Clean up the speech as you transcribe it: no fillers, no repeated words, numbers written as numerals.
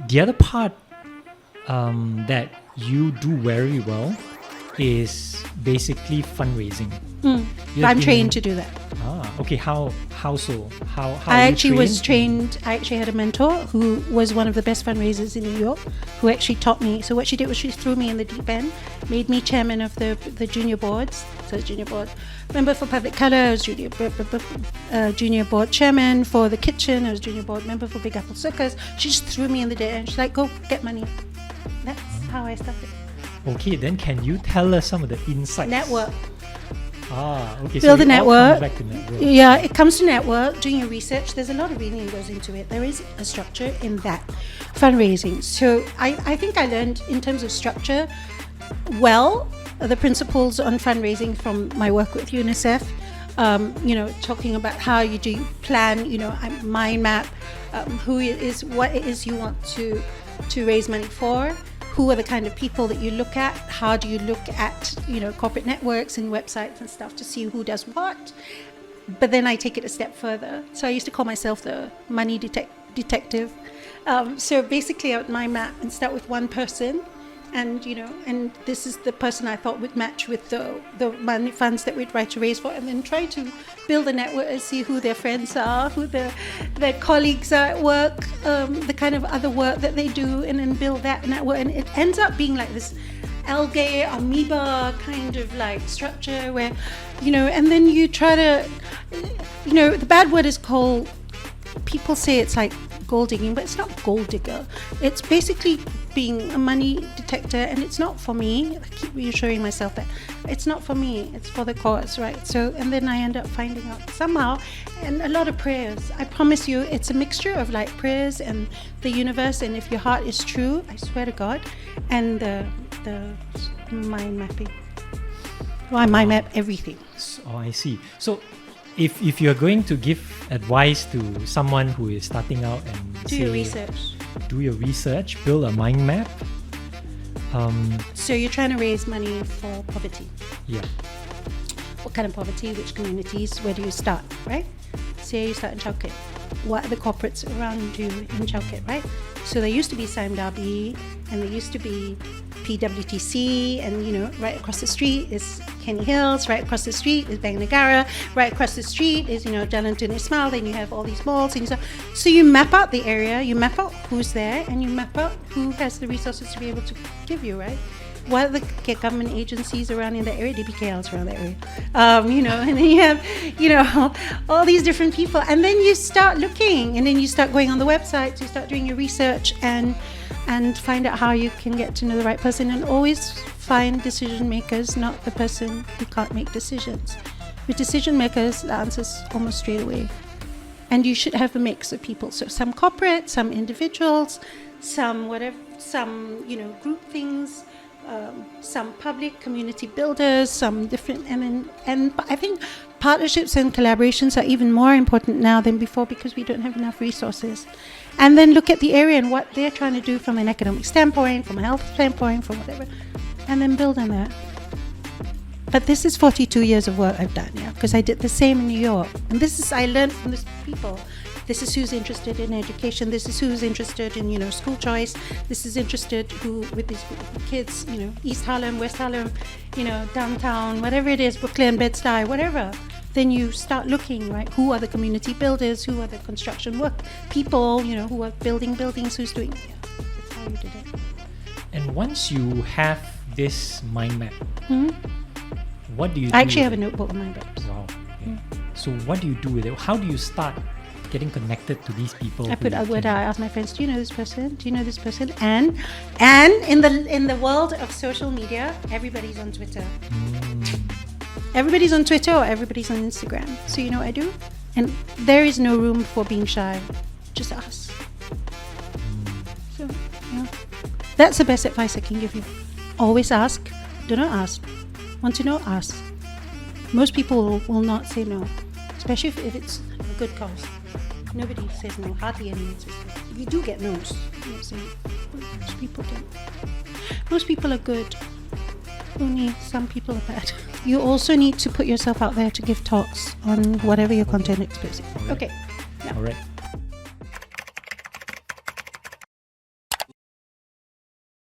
The other part that you do very well is basically fundraising. I'm trained to do that. Okay. How so? How I you actually was trained? trained. I actually had a mentor who was one of the best fundraisers in New York, who actually taught me. So what she did was she threw me in the deep end, made me chairman of the junior boards. So junior board member for Public Colour, I was junior board chairman for the kitchen. I was junior board member for Big Apple Circus. She just threw me in the deep end. She's like, go get money. That's how I started. Okay, then can you tell us some of the insights? Network. Okay. Build so a network. Back to network. Yeah, it comes to network, doing your research. There's a lot of reading that goes into it. There is a structure in that fundraising. So I think I learned in terms of structure the principles on fundraising from my work with UNICEF. Talking about how you do plan, mind map, what it is you want to raise money for. Who are the kind of people that you look at? How do you look at, corporate networks and websites and stuff to see who does what? But then I take it a step further. So I used to call myself the money detective. So basically I would mind map and start with one person. And this is the person I thought would match with the money funds that we'd try to raise for, and then try to build a network and see who their friends are, who their colleagues are at work, the kind of other work that they do, and then build that network. And it ends up being like this algae, amoeba kind of like structure where, and then you try to, the bad word is called, people say it's like gold digging, but it's not gold digger. It's basically being a money detector, and it's not for me. I keep reassuring myself that it's not for me, it's for the cause, right? So, and then I end up finding out somehow, and a lot of prayers. I promise you, it's a mixture of like prayers and the universe, and if your heart is true, I swear to God, and the mind mapping. Well, I mind map everything. I see. So if you're going to give advice to someone who is starting out and do your research, build a mind map. So you're trying to raise money for poverty. Yeah. What kind of poverty? Which communities? Where do you start? Right? Say you start in Chow Kit. What are the corporates around you in Chow Kit? Right? So there used to be Sime Darby, and there used to be PWTC, and right across the street is Kenny Hills, right across the street is Bang Negara, right across the street is Jalanton Ismail. Then you have all these malls, and so you map out the area, you map out who's there, and you map out who has the resources to be able to give you, right? What are the government agencies around in that area? DBKL's around that area, and then you have, all these different people, and then you start looking, and then you start going on the websites, you start doing your research, and find out how you can get to know the right person, and always find decision makers, not the person who can't make decisions. With decision makers, the answer's almost straight away. And you should have a mix of people. So some corporate, some individuals, some whatever, some, group things, some public community builders, some different, and I think partnerships and collaborations are even more important now than before because we don't have enough resources. And then look at the area and what they're trying to do from an economic standpoint, from a health standpoint, from whatever, and then build on that. But this is 42 years of work I've done, because I did the same in New York. And I learned from these people. This is who's interested in education. This is who's interested in, school choice. This is interested with these kids, East Harlem, West Harlem, downtown, whatever it is, Brooklyn, Bed-Stuy, whatever. Then you start looking, right? Who are the community builders? Who are the construction work people? Who are building buildings? Who's doing? That's how you did it. And once you have this mind map, what do you do? I actually have a notebook of mind maps. Wow. Okay. So what do you do with it? How do you start getting connected to these people? I ask my friends, do you know this person? Do you know this person? And in the world of social media, everybody's on Twitter. Everybody's on Twitter or everybody's on Instagram. So you know what I do? And there is no room for being shy. Just ask. So, that's the best advice I can give you. Always ask. Do not ask. Want to know? Ask. Most people will not say no, especially if it's a good cause. Nobody says no. Hardly anyone says no. You do get no's. I'm not saying most people don't. Most people are good. Only some people are bad. You also need to put yourself out there to give talks on whatever your content is. Okay. All right.